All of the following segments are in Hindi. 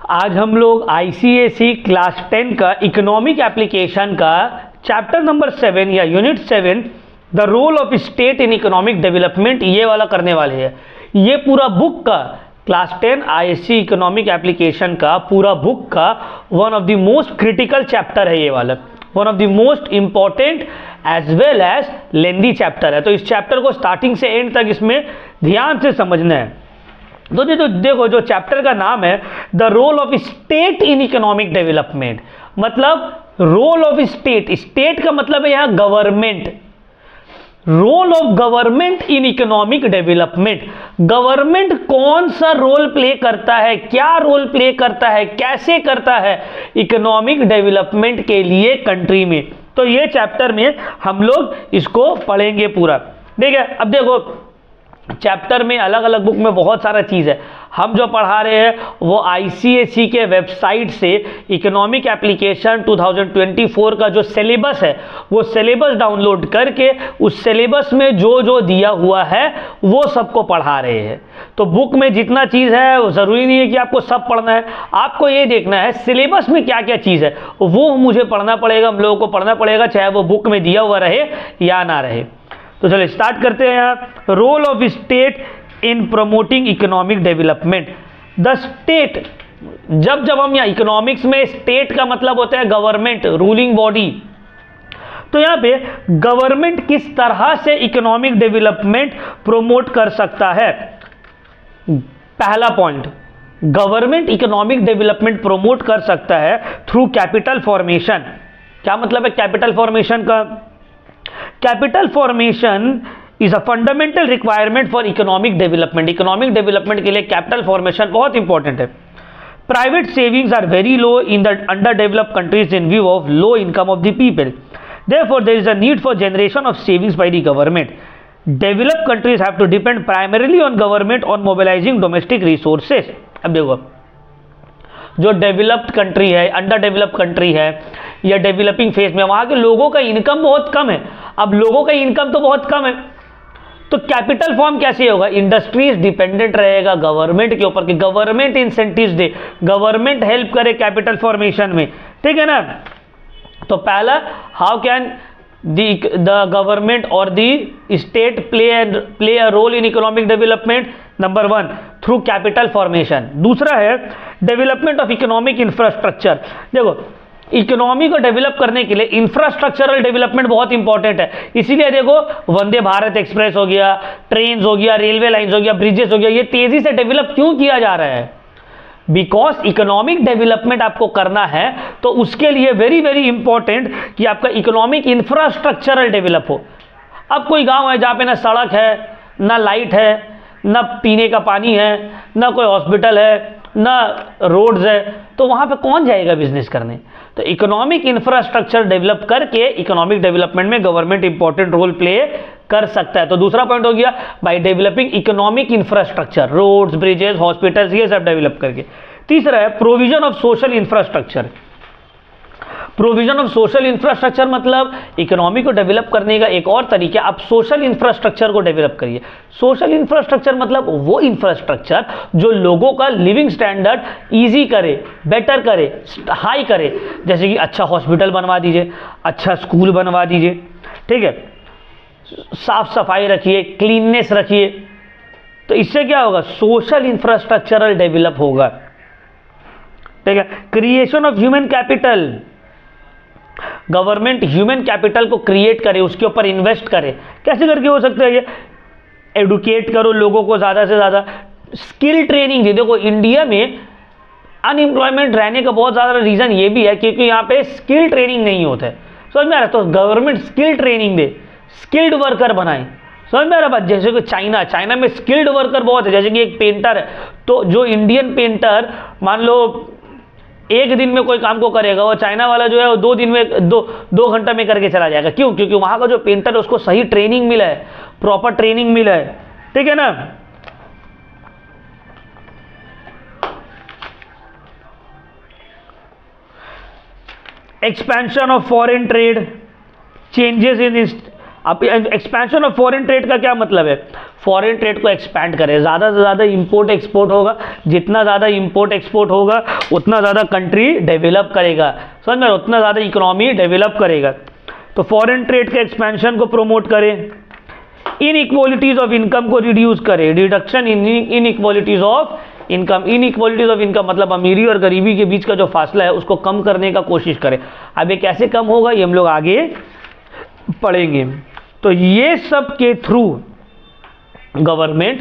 आज हम लोग आईसीएसई क्लास 10 का इकोनॉमिक एप्लीकेशन का चैप्टर नंबर 7 या unit 7 the role of state in economic development ये वाला करने वाले हैं। ये पूरा बुक का क्लास 10 आईसीएसई इकोनॉमिक एप्लीकेशन का पूरा बुक का one of the most critical chapter है। ये वाला one of the most important as well as lengthy chapter है। तो इस चैप्टर को स्टार्टिंग से एंड तक इसमें ध्यान से समझना है। तो देखो जो चैप्टर का नाम है the role of state in economic development, मतलब रोल ऑफ स्टेट। स्टेट का मतलब है यहां government. Role of government in economic development, government कौन सा रोल प्ले करता है, क्या रोल प्ले करता है, कैसे करता है इकोनॉमिक डेवलपमेंट के लिए कंट्री में। तो ये चैप्टर में हम लोग इसको पढ़ेंगे पूरा। ठीक है, अब देखो चैप्टर में अलग अलग बुक में बहुत सारा चीज़ है। हम जो पढ़ा रहे हैं वो आईसीएसई के वेबसाइट से इकोनॉमिक एप्लीकेशन 2024 का जो सिलेबस है वो सिलेबस डाउनलोड करके उस सिलेबस में जो जो दिया हुआ है वो सबको पढ़ा रहे हैं। तो बुक में जितना चीज़ है वो ज़रूरी नहीं है कि आपको सब पढ़ना है, आपको ये देखना है सिलेबस में क्या क्या चीज़ है वो मुझे पढ़ना पड़ेगा, हम लोगों को पढ़ना पड़ेगा, चाहे वो बुक में दिया हुआ रहे या ना रहे। तो चलो स्टार्ट करते हैं। यहाँ role of state in promoting economic development. The state, जब हम यहाँ इकोनॉमिक्स में स्टेट का मतलब होता है गवर्नमेंट, रूलिंग बॉडी। तो यहाँ पे गवर्नमेंट किस तरह से इकोनॉमिक डेवलपमेंट प्रोमोट कर सकता है। पहला point, government economic development promote कर सकता है थ्रू कैपिटल फॉर्मेशन। क्या मतलब है कैपिटल फॉर्मेशन का? Capital formation is a fundamental requirement for economic development. Economic development के लिए कैपिटल फॉर्मेशन बहुत इंपॉर्टेंट है। Private savings are very low in the underdeveloped countries in view of low income of the people, therefore there is a need for generation of savings by the government. Developed countries have to depend primarily on government on mobilising domestic resources. अब देखो जो डेवलप्ड कंट्री है, अंडर डेवलप्ड कंट्री है या डेवलपिंग फेज में, वहां के लोगों का इनकम बहुत कम है। अब लोगों का इनकम तो बहुत कम है तो कैपिटल फॉर्म कैसे होगा? इंडस्ट्रीज डिपेंडेंट रहेगा गवर्नमेंट के ऊपर कि गवर्नमेंट इंसेंटिव्स दे, गवर्नमेंट हेल्प करे कैपिटल फॉर्मेशन में। ठीक है ना। तो पहला, how can the government or the state play a role in economic development? Number 1 through capital formation. दूसरा है डेवलपमेंट ऑफ इकोनॉमिक इंफ्रास्ट्रक्चर। देखो इकोनॉमी को डेवलप करने के लिए इंफ्रास्ट्रक्चरल डेवलपमेंट बहुत इंपॉर्टेंट है। इसीलिए देखो वंदे भारत एक्सप्रेस हो गया, ट्रेन हो गया, रेलवे लाइंस हो गया, ब्रिजेस हो गया, ये तेजी से डेवलप क्यों किया जा रहा है? बिकॉज इकोनॉमिक डेवलपमेंट आपको करना है तो उसके लिए वेरी वेरी इंपॉर्टेंट कि आपका इकोनॉमिक इंफ्रास्ट्रक्चरल डेवलप हो। अब कोई गांव है जहां पे ना सड़क है, ना लाइट है, ना पीने का पानी है, ना कोई हॉस्पिटल है, ना रोड्स है, तो वहां पे कौन जाएगा बिजनेस करने? तो इकोनॉमिक इंफ्रास्ट्रक्चर डेवलप करके इकोनॉमिक डेवलपमेंट में गवर्नमेंट इंपॉर्टेंट रोल प्ले कर सकता है। तो दूसरा पॉइंट हो गया by developing economic infrastructure, roads, bridges, hospitals, ये सब डेवलप करके। तीसरा है provision of social infrastructure. Provision of social infrastructure मतलब इकोनॉमी को डेवलप करने का एक और तरीका, आप सोशल इंफ्रास्ट्रक्चर को डेवलप करिए। सोशल इंफ्रास्ट्रक्चर मतलब वो इंफ्रास्ट्रक्चर जो लोगों का लिविंग स्टैंडर्ड इजी करे, बेटर करे, हाई करे। जैसे कि अच्छा हॉस्पिटल बनवा दीजिए, अच्छा स्कूल बनवा दीजिए, ठीक है, साफ सफाई रखिए, क्लीननेस रखिए। तो इससे क्या होगा? सोशल इंफ्रास्ट्रक्चरल डेवलप होगा। ठीक है। Creation of human capital, government human capital को क्रिएट करे, उसके ऊपर इन्वेस्ट करे। कैसे करके हो सकता है ये? एडुकेट करो लोगों को ज़्यादा से ज़्यादा, स्किल ट्रेनिंग दे। देखो इंडिया में अनएम्प्लॉयमेंट रहने का बहुत ज़्यादा रीज़न ये भी है क्योंकि यहाँ पे स्किल ट्रेनिंग नहीं होता है। समझ में आ रहा है? तो गवर्नमेंट स्किल ट्रेनिंग दे, स्किल्ड वर्कर बनाए। समझ में आ रहा बात? जैसे कि चाइना में स्किल्ड वर्कर बहुत है। जैसे कि एक पेंटर है तो जो इंडियन पेंटर मान लो एक दिन में कोई काम को करेगा, वो चाइना वाला जो है वो 2 दिन में 2 घंटा में करके चला जाएगा। क्यों? क्योंकि वहां का जो पेंटर है उसको सही ट्रेनिंग मिला है, प्रॉपर ट्रेनिंग मिला है। ठीक है ना। Expansion of foreign trade, changes in. अब एक्सपेंशन ऑफ फॉरेन ट्रेड का क्या मतलब है? फॉरेन ट्रेड को एक्सपैंड करे, ज़्यादा से ज़्यादा इंपोर्ट एक्सपोर्ट होगा, जितना ज़्यादा इंपोर्ट एक्सपोर्ट होगा उतना ज़्यादा कंट्री डेवलप करेगा, समझ में, उतना ज़्यादा इकोनॉमी डेवलप करेगा। तो फॉरेन ट्रेड के एक्सपेंशन को प्रमोट करें, इनइक्वालिटीज ऑफ इनकम को रिड्यूस करे, reduction in inequalities of income, inequalities of income मतलब अमीरी और गरीबी के बीच का जो फासला है उसको कम करने का कोशिश करें। अब ये कैसे कम होगा ये हम लोग आगे पढ़ेंगे। तो ये सब के थ्रू गवर्नमेंट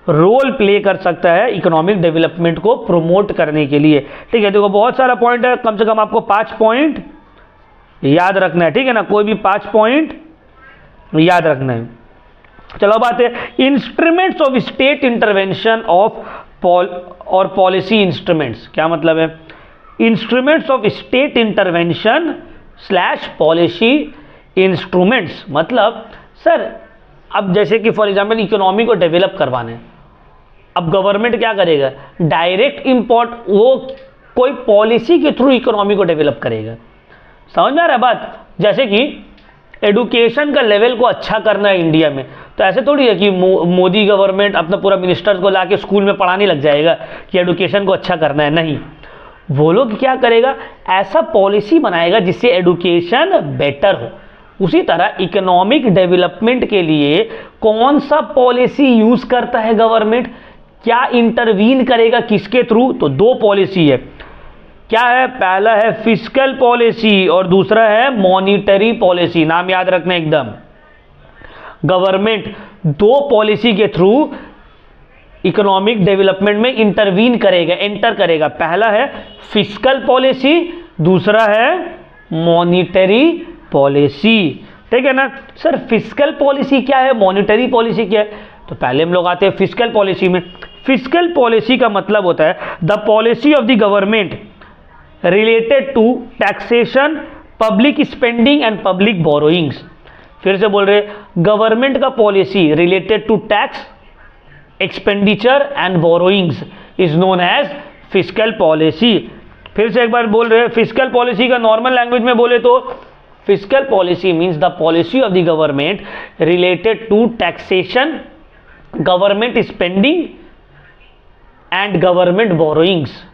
रोल प्ले कर सकता है इकोनॉमिक डेवलपमेंट को प्रमोट करने के लिए, ठीक है। देखो बहुत सारा पॉइंट है, कम से कम आपको 5 पॉइंट याद रखना है, ठीक है ना, कोई भी 5 पॉइंट याद रखना है। चलो बात है instruments of state intervention of और पॉलिसी इंस्ट्रूमेंट्स। क्या मतलब है? Instruments of state intervention slash policy instruments मतलब सर अब जैसे कि फॉर एग्जांपल इकोनॉमी को डेवलप करवाना है, अब गवर्नमेंट क्या करेगा? डायरेक्ट इंपोर्ट, वो कोई पॉलिसी के थ्रू इकोनॉमी को डेवलप करेगा। समझ में आ रहा है बात? जैसे कि एडुकेशन का लेवल को अच्छा करना है इंडिया में, तो ऐसे थोड़ी है कि मोदी गवर्नमेंट अपना पूरा मिनिस्टर्स को लाके स्कूल में पढ़ाने लग जाएगा कि एडुकेशन को अच्छा करना है, नहीं। वो लोग क्या करेगा? ऐसा पॉलिसी बनाएगा जिससे एडुकेशन बेटर हो। उसी तरह इकोनॉमिक डेवलपमेंट के लिए कौन सा पॉलिसी यूज करता है गवर्नमेंट, क्या इंटरवीन करेगा, किसके थ्रू? तो 2 पॉलिसी है। क्या है? पहला है फिस्कल पॉलिसी और दूसरा है मॉनिटरी पॉलिसी। नाम याद रखना एकदम। गवर्नमेंट 2 पॉलिसी के थ्रू इकोनॉमिक डेवलपमेंट में इंटरवीन करेगा, एंटर करेगा। पहला है फिस्कल पॉलिसी, दूसरा है मॉनिटरी पॉलिसी, ठीक है ना। सर फिस्कल पॉलिसी क्या है, मॉनिटरी पॉलिसी क्या है? तो पहले हम लोग आते हैं फिस्कल पॉलिसी में। फिस्कल पॉलिसी का मतलब होता है the policy of the government related to taxation, public spending and public borrowings. फिर से बोल रहे, गवर्नमेंट का policy related to tax, expenditure and borrowings is known as fiscal policy. फिर से एक बार बोल रहे, फिस्कल पॉलिसी का नॉर्मल लैंग्वेज में बोले तो fiscal policy means the policy of the government related to taxation, government spending and government borrowings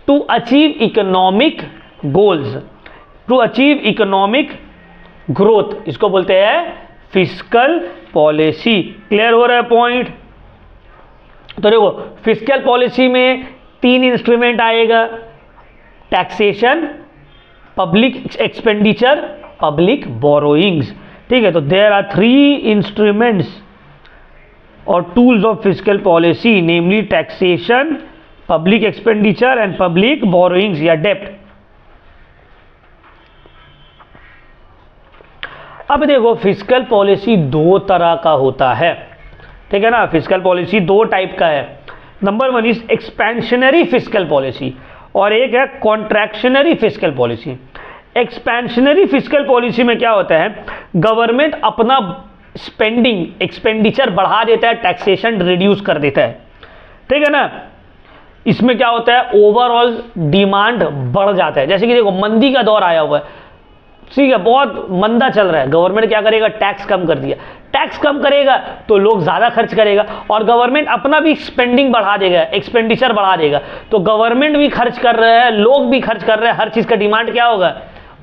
to achieve economic goals, to achieve economic growth, इसको बोलते हैं फिस्कल पॉलिसी। क्लियर हो रहा है पॉइंट? तो देखो फिस्कल पॉलिसी में 3 इंस्ट्रूमेंट आएगा, taxation, public expenditure, public borrowings, ठीक है। तो देयर आर 3 इंस्ट्रूमेंट्स और tools of fiscal policy, namely taxation, public expenditure and public borrowings या डेप्ट। अब देखो फिस्कल पॉलिसी 2 तरह का होता है, ठीक है ना। फिस्कल पॉलिसी 2 टाइप का है। Number 1 is expansionary fiscal policy और एक है contractionary fiscal policy. Expansionary fiscal policy में क्या होता है? गवर्नमेंट अपना स्पेंडिंग, एक्सपेंडिचर बढ़ा देता है, टैक्सेशन रिड्यूस कर देता है, ठीक है ना। इसमें क्या होता है? ओवरऑल डिमांड बढ़ जाता है। जैसे कि देखो मंदी का दौर आया हुआ है, ठीक है, बहुत मंदा चल रहा है, गवर्नमेंट क्या करेगा? टैक्स कम कर दिया। टैक्स कम करेगा तो लोग ज़्यादा खर्च करेगा और गवर्नमेंट अपना भी स्पेंडिंग बढ़ा देगा, एक्सपेंडिचर बढ़ा देगा। तो गवर्नमेंट भी खर्च कर रहा है, लोग भी खर्च कर रहे हैं, हर चीज़ का डिमांड क्या होगा?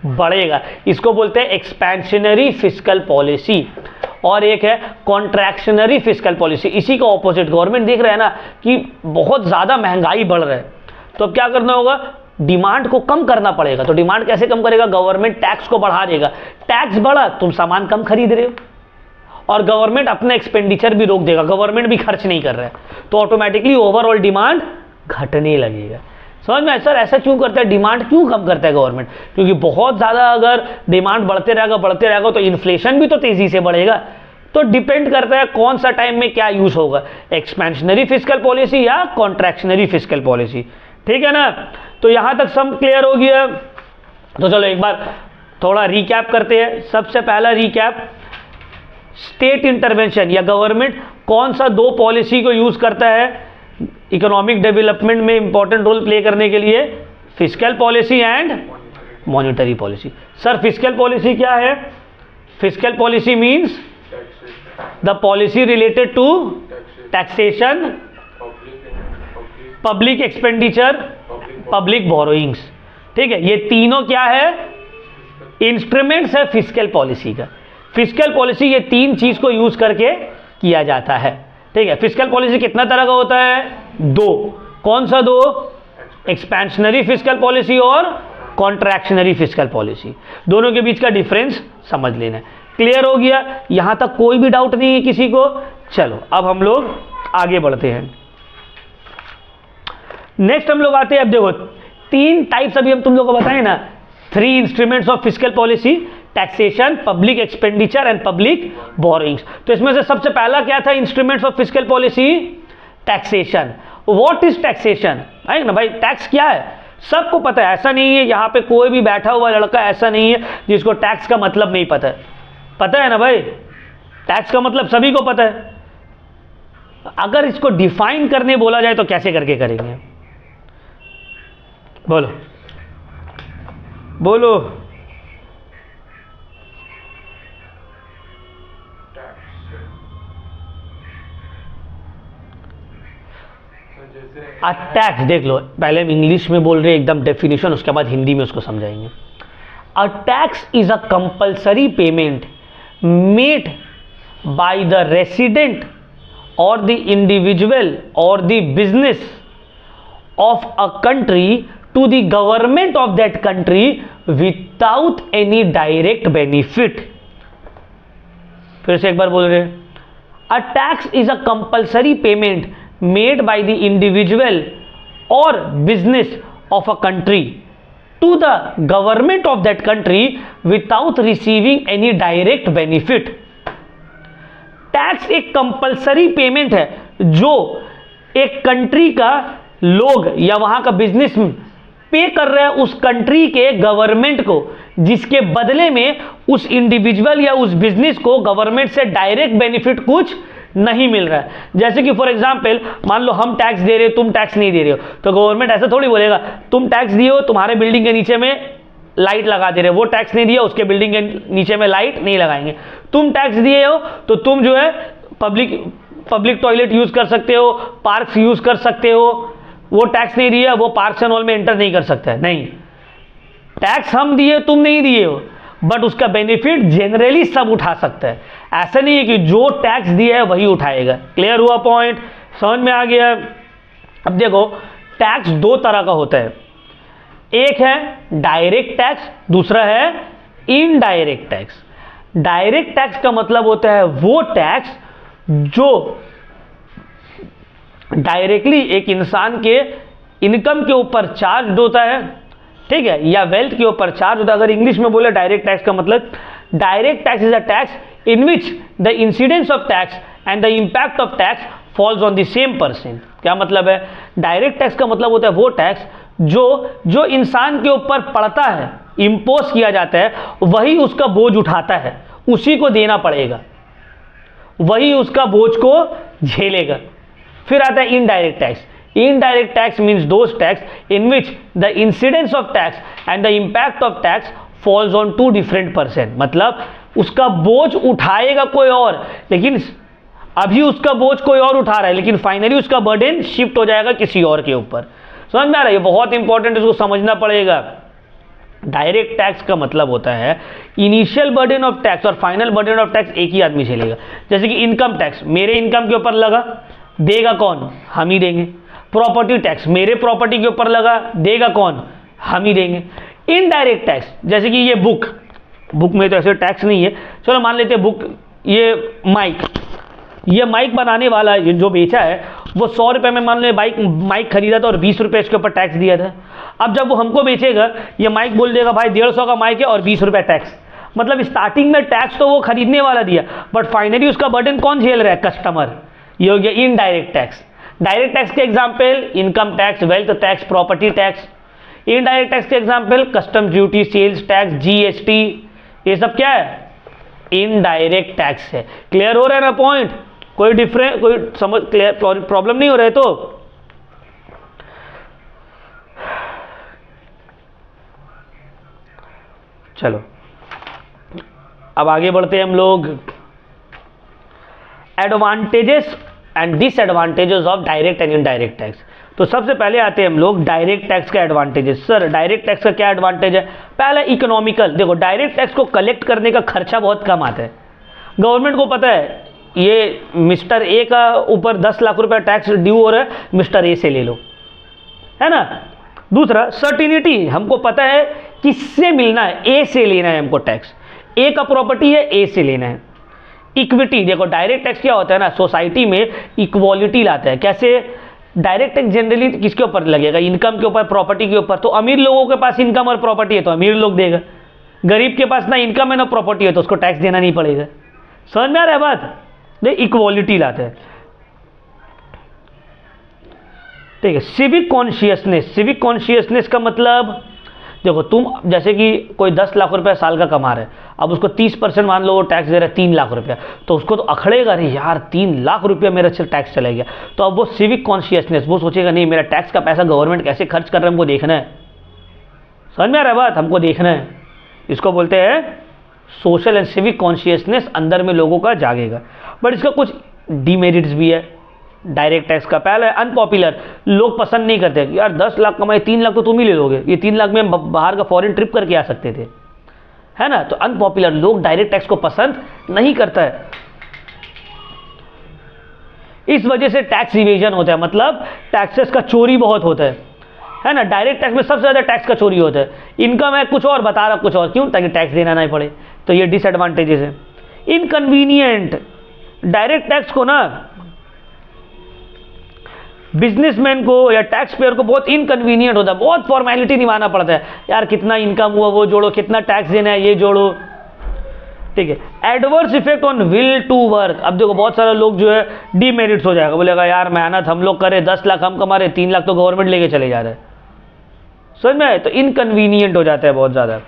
बढ़ेगा। इसको बोलते हैं एक्सपेंशनरी फिस्कल पॉलिसी। और एक है कॉन्ट्रैक्शनरी फिस्कल पॉलिसी, इसी का ऑपोजिट। गवर्नमेंट देख रहा है ना कि बहुत ज़्यादा महंगाई बढ़ रहा है, तो अब क्या करना होगा? डिमांड को कम करना पड़ेगा। तो डिमांड कैसे कम करेगा? गवर्नमेंट टैक्स को बढ़ा देगा। टैक्स बढ़ा, तुम सामान कम खरीद रहे हो और गवर्नमेंट अपना एक्सपेंडिचर भी रोक देगा, गवर्नमेंट भी खर्च नहीं कर रहा है, तो ऑटोमेटिकली ओवरऑल डिमांड घटने लगेगा। समझ में? सर ऐसा क्यों करता है? डिमांड क्यों कम करता है गवर्नमेंट? क्योंकि बहुत ज़्यादा अगर डिमांड बढ़ते रहेगा तो इन्फ्लेशन भी तो तेज़ी से बढ़ेगा। तो डिपेंड करता है कौन सा टाइम में क्या यूज होगा, एक्सपेंशनरी फिस्कल पॉलिसी या कॉन्ट्रैक्शनरी फिस्कल पॉलिसी, ठीक है ना। तो यहां तक सब क्लियर हो गया। तो चलो एक बार थोड़ा रिकैप करते हैं। सबसे पहला रिकैप, स्टेट इंटरवेंशन या गवर्नमेंट कौन सा 2 पॉलिसी को यूज करता है इकोनॉमिक डेवलपमेंट में इंपॉर्टेंट रोल प्ले करने के लिए? Fiscal policy and monetary policy. Sir fiscal policy क्या है? Fiscal policy means the policy related to taxation, public expenditure, public borrowings. ठीक है, ये तीनों क्या है, इंस्ट्रूमेंट्स है फिस्कल पॉलिसी का। फिस्कल पॉलिसी ये तीन चीज को यूज करके किया जाता है। ठीक है, फिस्कल पॉलिसी कितना तरह का होता है, दो। कौन सा दो, एक्सपेंशनरी फिस्कल पॉलिसी और कॉन्ट्रैक्शनरी फिस्कल पॉलिसी। दोनों के बीच का डिफरेंस समझ लेना है। क्लियर हो गया, यहां तक कोई भी डाउट नहीं है किसी को। चलो अब हम लोग आगे बढ़ते हैं। नेक्स्ट हम लोग आते हैं, अब देखो तीन टाइप्स अभी हम तुम लोग को बताएं ना, 3 instruments of fiscal policy, taxation, public expenditure and public borrowings. तो इसमें से सबसे पहला क्या था instruments of fiscal policy, taxation. What is taxation, है ना भाई, टैक्स क्या है सबको पता है, ऐसा नहीं है यहाँ पे कोई भी बैठा हुआ लड़का ऐसा नहीं है जिसको टैक्स का मतलब नहीं पता है। पता है ना भाई, टैक्स का मतलब सभी को पता है। अगर इसको डिफाइन करने बोला जाए तो कैसे करके करेंगे, बोलो बोलो। टैक्स देख लो, पहले हम इंग्लिश में बोल रहे हैं एकदम डेफिनेशन, उसके बाद हिंदी में उसको समझाएंगे। A tax is a compulsory payment made by the resident or the individual or the business of a country to the government of that country without any direct benefit. फिर से एक बार बोल रहे हैं, a tax is a compulsory payment made by the individual or business of a country to the government of that country without receiving any direct benefit। Tax एक कंपल्सरी पेमेंट है जो एक कंट्री का लोग या वहां का बिजनेस पे कर रहे हैं उस कंट्री के गवर्नमेंट को, जिसके बदले में उस इंडिविजुअल या उस बिजनेस को गवर्नमेंट से डायरेक्ट बेनिफिट कुछ नहीं मिल रहा है। जैसे कि फॉर एग्जांपल मान लो हम टैक्स दे रहे हो, तुम टैक्स नहीं दे रहे हो, तो गवर्नमेंट ऐसा थोड़ी बोलेगा तुम टैक्स दिए हो, तुम्हारे बिल्डिंग के नीचे में लाइट लगा दे रहे हो, वो टैक्स नहीं दिया उसके बिल्डिंग के नीचे में लाइट नहीं लगाएंगे। तुम टैक्स दिए हो तो तुम जो है पब्लिक टॉयलेट यूज कर सकते हो, पार्क्स यूज कर सकते हो। वो टैक्स नहीं दिया, वो पार्क्स एंड ऑल में एंटर नहीं कर सकता है। नहीं, टैक्स हम दिए तुम नहीं दिए हो, बट उसका बेनिफिट जनरली सब उठा सकता है। ऐसा नहीं है कि जो टैक्स दिया है वही उठाएगा। क्लियर हुआ पॉइंट, समझ में आ गया। अब देखो टैक्स दो तरह का होता है, एक है डायरेक्ट टैक्स, दूसरा है इनडायरेक्ट टैक्स। डायरेक्ट टैक्स का मतलब होता है वो टैक्स जो डायरेक्टली एक इंसान के इनकम के ऊपर चार्ज होता है, ठीक है, या वेल्थ के ऊपर चार्ज होता है। अगर इंग्लिश में बोले डायरेक्ट टैक्स का मतलब, direct tax is a tax in which the incidence of tax and the impact of tax falls on the same person. क्या मतलब है, डायरेक्ट टैक्स का मतलब होता है वो टैक्स जो इंसान के ऊपर पड़ता है, इंपोज किया जाता है, वही उसका बोझ उठाता है, उसी को देना पड़ेगा, वही उसका बोझ को झेलेगा। फिर आता है indirect tax. Indirect tax means those tax in which the incidence of tax and the impact of tax falls on two different person। मतलब उसका बोझ उठाएगा कोई और, लेकिन अभी उसका बोझ कोई और उठा रहा है, लेकिन फाइनली उसका बर्डन शिफ्ट हो जाएगा किसी और के ऊपर। समझ में आ रहा है, ये बहुत इंपॉर्टेंट, इसको समझना पड़ेगा। डायरेक्ट टैक्स का मतलब होता है इनिशियल बर्डन ऑफ टैक्स और फाइनल बर्डन ऑफ टैक्स एक ही आदमी झेलेगा। जैसे कि इनकम टैक्स मेरे इनकम के ऊपर लगा, देगा कौन, हम ही देंगे। प्रॉपर्टी टैक्स मेरे प्रॉपर्टी के ऊपर लगा, देगा कौन, हम ही देंगे। इनडायरेक्ट टैक्स जैसे कि ये बुक में तो ऐसे टैक्स नहीं है, चलो मान लेते हैं बुक, ये माइक बनाने वाला जो बेचा है वो 100 रुपये में मान लो माइक खरीदा था और 20 रुपये इसके ऊपर टैक्स दिया था। अब जब वो हमको बेचेगा, ये माइक बोल देगा भाई 150 का माइक है और 20 रुपये टैक्स। मतलब स्टार्टिंग में टैक्स तो वो खरीदने वाला दिया, बट फाइनली उसका बर्डन कौन झेल रहा है, कस्टमर। ये हो गया इनडायरेक्ट टैक्स। डायरेक्ट टैक्स के example income tax, wealth tax, property tax. Indirect tax के example custom duty, sales tax, GST, ये सब क्या है, इनडायरेक्ट टैक्स है। क्लियर हो रहा है ना पॉइंट, कोई डिफरेंस, कोई समझ क्लियर, प्रॉब्लम नहीं हो रहा है। तो चलो अब आगे बढ़ते हैं हम लोग। Advantages and disadvantages of direct and indirect tax. तो सबसे पहले आते हैं हम लोग डायरेक्ट टैक्स का एडवांटेजेस। सर डायरेक्ट टैक्स का क्या एडवांटेज है? पहला इकोनॉमिकल। देखो डायरेक्ट टैक्स को कलेक्ट करने का खर्चा बहुत कम आता है। गवर्नमेंट को पता है ये मिस्टर ए का ऊपर 10 लाख रुपया टैक्स ड्यू हो रहा है, मिस्टर ए से ले लो, है ना। दूसरा सर्टिनिटी, हमको पता है किससे मिलना है, ए से लेना है हमको टैक्स, ए का प्रॉपर्टी है, ए से लेना है। इक्विटी, देखो डायरेक्ट टैक्स क्या होता है ना, सोसाइटी में इक्वालिटी लाता है। कैसे? डायरेक्ट टैक्स जनरली किसके ऊपर लगेगा? इनकम के ऊपर, प्रॉपर्टी के ऊपर। तो अमीर लोगों के पास इनकम और प्रॉपर्टी है तो अमीर लोग देगा, गरीब के पास ना इनकम है ना प्रॉपर्टी है तो उसको टैक्स देना नहीं पड़ेगा। समझ में आ रहा है बात? इक्वालिटी लाता है, ठीक है। सिविक कॉन्शियसनेस, सिविक कॉन्शियसनेस का मतलब देखो तुम जैसे कि कोई 10 लाख रुपया साल का कमा रहे, अब उसको 30% मान लो वो टैक्स दे रहा है 3 लाख रुपया, तो उसको तो अखड़ेगा, अरे यार 3 लाख रुपया मेरा टैक्स चला गया। तो अब वो सिविक कॉन्शियसनेस, वो सोचेगा नहीं मेरा टैक्स का पैसा गवर्नमेंट कैसे खर्च कर रहा है हमको देखना है। समझ में आ रहा है बात? हमको देखना है। इसको बोलते हैं सोशल एंड सिविक कॉन्शियसनेस, अंदर में लोगों का जागेगा। बट इसका कुछ डीमेरिट्स भी है डायरेक्ट टैक्स का। पहला है अनपॉपुलर, लोग पसंद नहीं करते कि यार 10 लाख कमाए 3 लाख तो तुम ही ले लोगे, ये 3 लाख में हम बाहर का फॉरेन ट्रिप करके आ सकते थे, है ना। तो अनपॉपुलर, लोग डायरेक्ट टैक्स को पसंद नहीं करता है। इस वजह से टैक्स इवेजन होता है, मतलब टैक्सेस का चोरी बहुत होता है ना। डायरेक्ट टैक्स में सबसे ज्यादा टैक्स का चोरी होता है। इनकम है कुछ और, बता रहा कुछ और, क्यों? ताकि टैक्स देना नहीं पड़े। तो ये डिसएडवांटेजेस है। इनकन्वीनियंट, डायरेक्ट टैक्स को ना बिजनेसमैन को या टैक्स पेयर को बहुत इनकन्वीनियंट होता है, बहुत फॉर्मेलिटी निभाना पड़ता है। यार कितना इनकम हुआ वो जोड़ो, कितना टैक्स देना है ये जोड़ो, ठीक है। Adverse effect on will to work, अब देखो बहुत सारे लोग जो है डीमेरिट्स हो जाएगा, बोलेगा यार मेहनत हम लोग करें 10 लाख हम कमा रहे, 3 लाख तो गवर्नमेंट लेके चले जा रहे हैं। समझ में आए? तो इनकन्वीनियंट हो जाता है बहुत ज्यादा।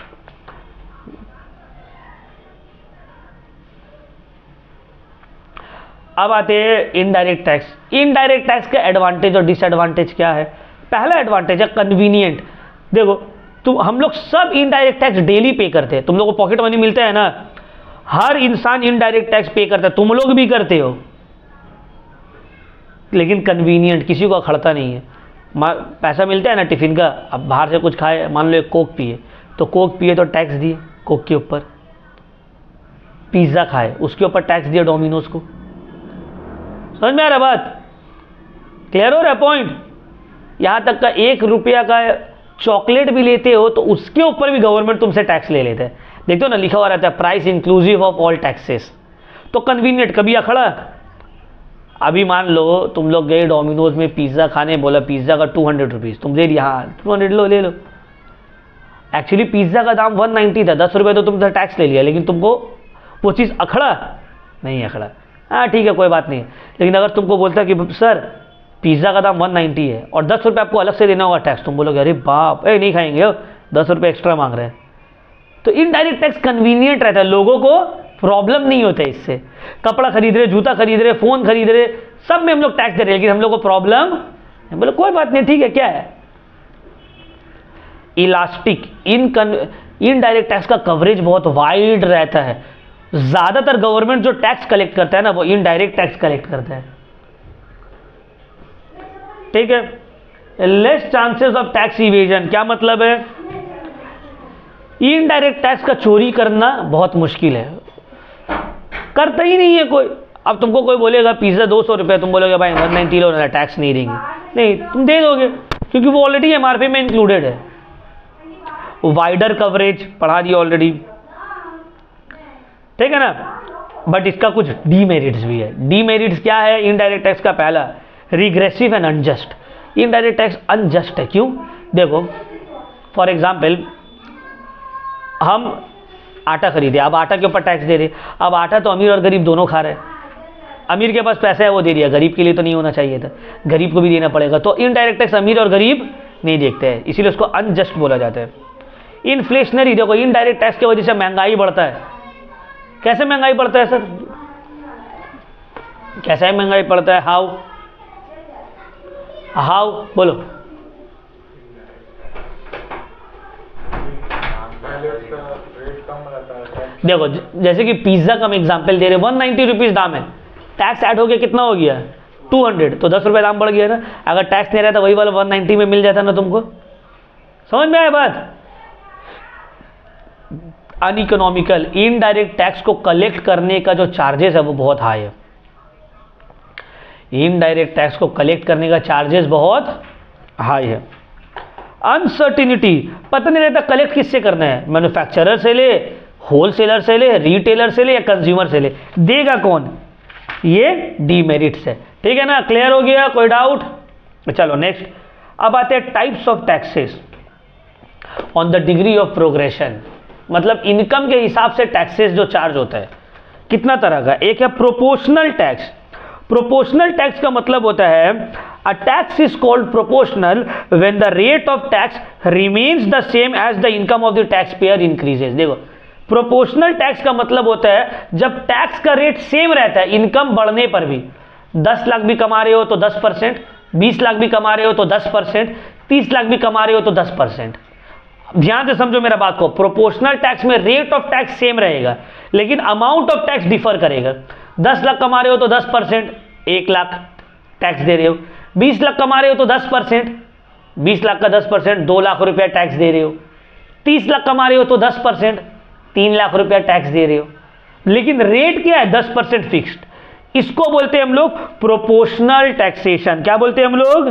अब आते हैं इनडायरेक्ट टैक्स। इनडायरेक्ट टैक्स का एडवांटेज और डिसएडवांटेज क्या है? पहला एडवांटेज है कन्वीनियंट। देखो हम लोग सब इनडायरेक्ट टैक्स डेली पे करते हैं, तुम लोग को पॉकेट मनी मिलता है ना, हर इंसान इनडायरेक्ट टैक्स पे करता है, तुम लोग भी करते हो, लेकिन कन्वीनियंट, किसी को अखड़ता नहीं है। पैसा मिलता है ना टिफिन का, अब बाहर से कुछ खाए, मान लो एक कोक पिए, तो कोक पिए तो टैक्स दिए कोक के ऊपर, पिज्जा खाए उसके ऊपर टैक्स दिया डोमिनोज को। समझ में आ रहा बात? क्लियर हो रहा है पॉइंट? यहां तक का 1 रुपया का चॉकलेट भी लेते हो तो उसके ऊपर भी गवर्नमेंट तुमसे टैक्स ले लेते हैं। देखते हो ना, लिखा हुआ रहता है price inclusive of all taxes. तो कन्वीनियंट, कभी अखड़ा? अभी मान लो तुम लोग गए डोमिनोज में पिज्जा खाने, बोला पिज्जा का 200 रुपीज, तुम दे दिया, हाँ 200 लो ले लो। एक्चुअली पिज्जा का दाम 190 था, 10 रुपये तो तुमसे टैक्स ले लिया, लेकिन तुमको वो चीज़ अखड़ा नहीं अखड़ा, हाँ ठीक है कोई बात नहीं। लेकिन अगर तुमको बोलता कि सर पिज्ज़ा का दाम 190 है और 10 रुपये आपको अलग से देना होगा टैक्स, तुम बोलोगे अरे बाप नहीं खाएंगे हो, 10 रुपये एक्स्ट्रा मांग रहे हैं। तो इनडायरेक्ट टैक्स कन्वीनियंट रहता है, लोगों को प्रॉब्लम नहीं होता है इससे। कपड़ा खरीद रहे, जूता खरीद रहे, फोन खरीद रहे, सब में हम लोग टैक्स दे रहे हैं, लेकिन हम लोग को प्रॉब्लम, बोले कोई बात नहीं ठीक है, क्या है। इलास्टिक, इनडायरेक्ट टैक्स का कवरेज बहुत वाइड रहता है। ज्यादातर गवर्नमेंट जो टैक्स कलेक्ट करता है ना, वो इनडायरेक्ट टैक्स कलेक्ट करता है, ठीक है। Less chances of tax evasion, क्या मतलब है? इनडायरेक्ट टैक्स का चोरी करना बहुत मुश्किल है, करता ही नहीं है कोई। अब तुमको कोई बोलेगा पिज्जा 200 रुपये, तुम बोलोगे भाई 190 लो ना, टैक्स नहीं देंगे, नहीं तुम दे दोगे क्योंकि वो ऑलरेडी एमआरपी में इंक्लूडेड है। वाइडर कवरेज पढ़ा दिया ऑलरेडी, ठीक है ना। बट इसका कुछ डीमेरिट्स भी है। डीमेरिट्स क्या है इनडायरेक्ट टैक्स का? पहला regressive and unjust. Indirect tax unjust है, क्यों? देखो फॉर एग्जाम्पल हम आटा खरीदे, अब आटा के ऊपर टैक्स दे रहे, अब आटा तो अमीर और गरीब दोनों खा रहे हैं। अमीर के पास पैसा है वो दे दिया, गरीब के लिए तो नहीं होना चाहिए था, गरीब को भी देना पड़ेगा। तो इनडायरेक्ट टैक्स अमीर और गरीब नहीं देखते हैं, इसीलिए उसको अनजस्ट बोला जाता है। इन्फ्लेशनरी, देखो इनडायरेक्ट टैक्स की वजह से महंगाई बढ़ता है। कैसे महंगाई बढ़ता है सर? कैसे महंगाई बढ़ता है? हाउ हाउ बोलो। देखो जैसे कि पिज्जा का हम एग्जांपल दे रहे, 190 रुपीज दाम है, टैक्स ऐड हो गया, कितना हो गया 200, तो 10 रुपये दाम बढ़ गया ना। अगर टैक्स नहीं रहता वही वाला 190 में मिल जाता ना तुमको। समझ में आया बात? अनइकोनॉमिकल इनडायरेक्ट टैक्स को कलेक्ट करने का जो चार्जेस है वो बहुत हाई है। इनडायरेक्ट टैक्स को कलेक्ट करने का चार्जेस बहुत हाई है। अनसर्टिनिटी, पता नहीं रहता कलेक्ट किससे करना है, मैन्युफैक्चरर से ले, होलसेलर से ले, रिटेलर से ले या कंज्यूमर से ले, देगा कौन? ये डीमेरिट्स है। ठीक है ना, क्लियर हो गया? कोई डाउट? चलो नेक्स्ट, अब आते हैं types of taxes on the degree of progression. मतलब इनकम के हिसाब से टैक्सेस जो चार्ज होता है कितना तरह का। एक है प्रोपोर्शनल टैक्स। प्रोपोर्शनल टैक्स का मतलब होता है a tax is called proportional when the rate of tax remains the same as the income of the taxpayer increases. देखो, प्रोपोर्शनल टैक्स का मतलब होता है जब टैक्स का रेट सेम रहता है इनकम बढ़ने पर भी। 10 लाख भी कमा रहे हो तो 10%, 20 लाख भी कमा रहे हो तो 10%, 30 लाख भी कमा रहे हो तो 10%। ध्यान से समझो मेरा बात को, प्रोपोर्शनल टैक्स में रेट ऑफ टैक्स सेम रहेगा लेकिन अमाउंट ऑफ टैक्स डिफर करेगा। 10 लाख कमा रहे हो तो 10%, 1 लाख टैक्स दे रहे हो। 20 लाख कमा रहे हो तो 10%, 20 लाख का 10% 2 लाख रुपया टैक्स दे रहे हो। 30 लाख कमा रहे हो तो 10%, 3 लाख रुपया टैक्स दे रहे हो। लेकिन रेट क्या है? 10% फिक्स्ड। इसको बोलते हैं हम लोग प्रोपोर्शनल टैक्सेशन। क्या बोलते हैं हम लोग?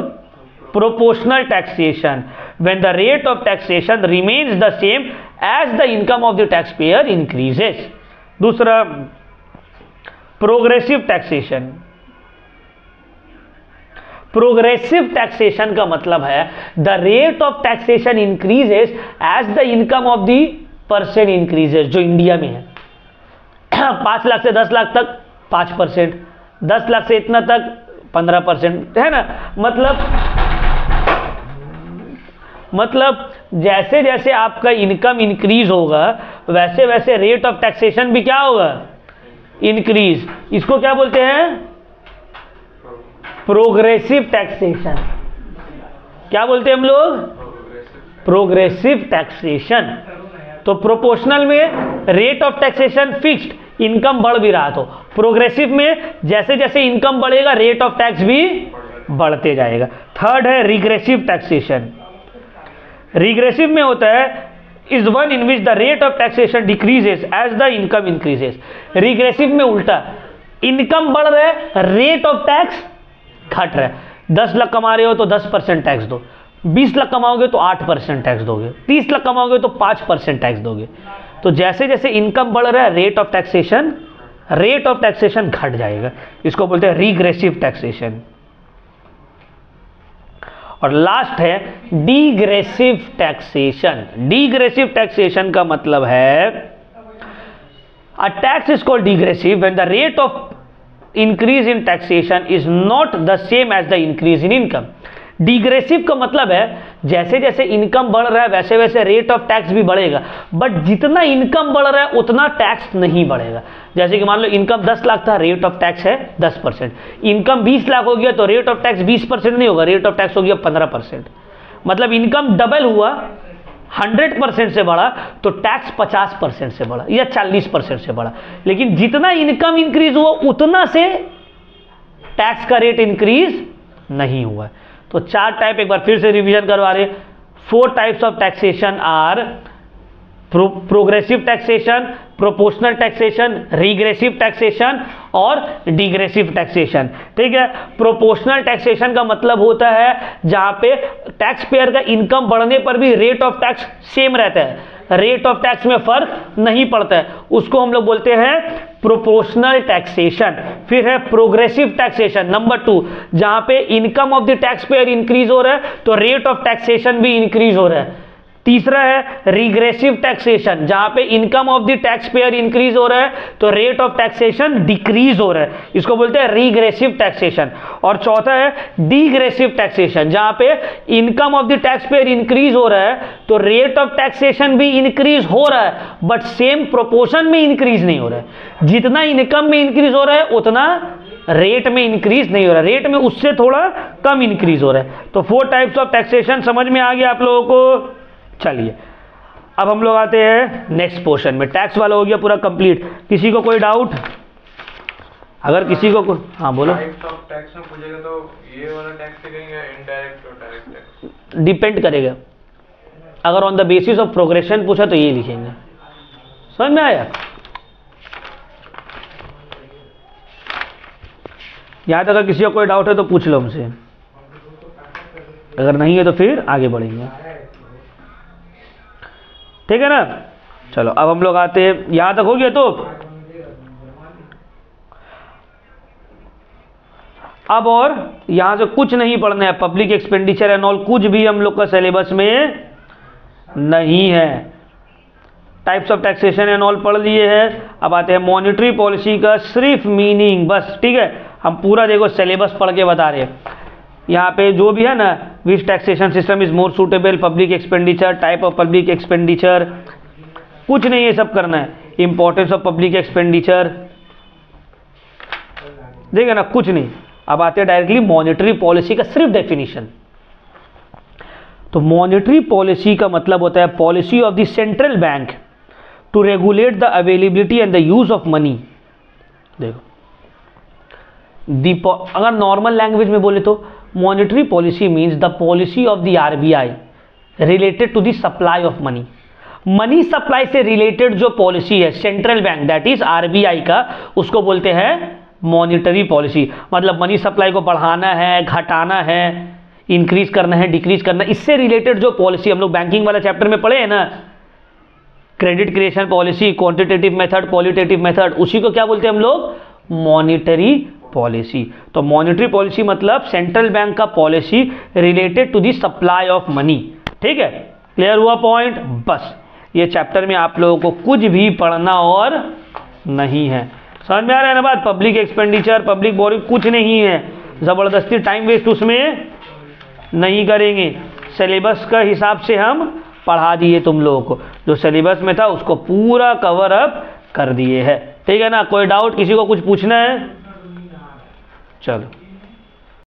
Proportional taxation when the rate of taxation remains the same as the income of the taxpayer increases. दूसरा, प्रोग्रेसिव टैक्सेशन। प्रोग्रेसिव टैक्सेशन का मतलब है the rate of taxation increases as the income of the person increases. जो इंडिया में है 5 लाख से 10 लाख तक 5%, 10 लाख से इतना तक 15%, है ना। मतलब जैसे जैसे आपका इनकम इंक्रीज होगा वैसे वैसे रेट ऑफ टैक्सेशन भी क्या होगा? इंक्रीज। इसको क्या बोलते हैं? Progressive taxation. क्या बोलते हैं हम लोग? Progressive taxation. तो प्रोपोर्शनल में rate of taxation fixed, income बढ़ भी रहा, तो प्रोग्रेसिव में जैसे जैसे इनकम बढ़ेगा रेट ऑफ टैक्स भी बढ़ते जाएगा। थर्ड है रिग्रेसिव टैक्सेशन। रिग्रेसिव में होता है is one in which the rate of taxation decreases as the income increases. Regressive में उल्टा, इनकम बढ़ रहा है रेट ऑफ टैक्स घट रहा है। 10 लाख कमा रहे हो तो 10% टैक्स दो, 20 लाख कमाओगे तो 8% टैक्स दोगे, 30 लाख कमाओगे तो 5% टैक्स दोगे। तो जैसे जैसे इनकम बढ़ रहा है रेट ऑफ टैक्सेशन घट जाएगा। इसको बोलते हैं रिग्रेसिव टैक्सेशन। और लास्ट है डिग्रेसिव टैक्सेशन। डिग्रेसिव टैक्सेशन का मतलब है a tax is called degressive when the rate of increase in taxation is not the same as the increase in income. Degressive का मतलब है जैसे जैसे इनकम बढ़ रहा है वैसे वैसे रेट ऑफ टैक्स भी बढ़ेगा, बट जितना इनकम बढ़ रहा है उतना टैक्स नहीं बढ़ेगा। जैसे कि मान लो इनकम 10 लाख था, रेट ऑफ टैक्स है 10%। इनकम 20 लाख हो गया तो रेट ऑफ टैक्स 20% नहीं होगा, रेट ऑफ टैक्स हो गया 15%। मतलब इनकम डबल हुआ, 100% से बढ़ा तो टैक्स 50% से बढ़ा या 40% से बढ़ा। लेकिन जितना इनकम इंक्रीज हुआ उतना से टैक्स का रेट इंक्रीज नहीं हुआ। तो 4 टाइप एक बार फिर से रिवीजन करवा रहे। 4 types of taxation are progressive taxation, proportional taxation, regressive taxation और डिग्रेसिव टैक्सेशन। ठीक है। प्रोपोर्शनल टैक्सेशन का मतलब होता है जहां पे टैक्स पेयर का इनकम बढ़ने पर भी रेट ऑफ टैक्स सेम रहता है, रेट ऑफ टैक्स में फर्क नहीं पड़ता है, उसको हम लोग बोलते हैं प्रोपोर्शनल टैक्सेशन। फिर है प्रोग्रेसिव टैक्सेशन नंबर 2, जहां पे income of the tax payer increase हो रहा है तो रेट ऑफ टैक्सेशन भी इंक्रीज हो रहा है। तीसरा है रिग्रेसिव टैक्सेशन, जहां पे income of the tax payer increase हो रहा है तो रेट ऑफ टैक्सेशन डिक्रीज हो रहा है, इसको बोलते हैं रिग्रेसिव टैक्सेशन। और चौथा है डिग्रेसिव टैक्सेशन, जहां पे income of the tax payer increase हो रहा है तो रेट ऑफ टैक्सेशन भी इंक्रीज हो रहा है बट सेम प्रोपोर्शन में इंक्रीज नहीं हो रहा है। जितना इनकम में इंक्रीज हो रहा है उतना रेट में इंक्रीज नहीं हो रहा है, रेट में उससे थोड़ा कम इंक्रीज हो रहा है। तो 4 टाइप्स ऑफ टैक्सेशन समझ में आ गया आप लोगों को। चलिए अब हम लोग आते हैं नेक्स्ट पोर्शन में। टैक्स वाला हो गया पूरा कंप्लीट। किसी को कोई डाउट? अगर किसी को हाँ बोलो। टाइप्स ऑफ टैक्स में पूछेगा तो ये वाला टैक्स लिखेंगे इनडायरेक्ट और डायरेक्ट टैक्स? डिपेंड करेगा, अगर on the basis of progression पूछा तो ये लिखेंगे। समझ में आया? यहाँ तक अगर किसी को कोई डाउट है तो पूछ लो हमसे, अगर नहीं है तो फिर आगे बढ़ेंगे। ठीक है ना? चलो अब हम लोग आते हैं, यहां तक हो गया। तो अब और यहां से कुछ नहीं पढ़ना है, पब्लिक एक्सपेंडिचर एंड ऑल कुछ भी हम लोग का सिलेबस में नहीं है। Types of taxation and all पढ़ लिए हैं। अब आते हैं मॉनेटरी पॉलिसी का सिर्फ मीनिंग बस। ठीक है, हम पूरा देखो सिलेबस पढ़ के बता रहे हैं। यहाँ पे जो भी है ना, which taxation system is more suitable, public expenditure, type of public expenditure, कुछ नहीं ये सब करना है। इंपॉर्टेंस ऑफ पब्लिक एक्सपेंडिचर, देखिए ना, कुछ नहीं। अब आते हैं डायरेक्टली मॉनेटरी पॉलिसी का सिर्फ डेफिनेशन। तो मॉनेटरी पॉलिसी का मतलब होता है policy of the central bank to regulate the availability and the use of money. देखो, अगर नॉर्मल लैंग्वेज में बोले तो monetary policy means the policy of the RBI related to the supply of money. Money supply से रिलेटेड जो पॉलिसी है central bank that is RBI का, उसको बोलते हैं मॉनेटरी पॉलिसी। मतलब मनी सप्लाई को बढ़ाना है, घटाना है, इंक्रीज करना है, डिक्रीज करना है, इससे रिलेटेड जो पॉलिसी हम लोग बैंकिंग वाला चैप्टर में पढ़े हैं ना, credit creation policy, quantitative method, qualitative method, उसी को क्या बोलते हैं हम लोग? Monetary policy. तो मॉनेटरी पॉलिसी मतलब सेंट्रल बैंक का policy related to the supply of money. ठीक है, क्लियर हुआ पॉइंट? बस ये चैप्टर में आप लोगों को कुछ भी पढ़ना और नहीं है। समझ में आ रहा है ना बात? पब्लिक एक्सपेंडिचर, पब्लिक बोरिंग कुछ नहीं है, जबरदस्ती टाइम वेस्ट उसमें नहीं करेंगे। सिलेबस का हिसाब से हम पढ़ा दिए तुम लोगों को, जो सिलेबस में था उसको पूरा कवर अप कर दिए है। ठीक है ना? कोई डाउट किसी को कुछ पूछना है? चलो।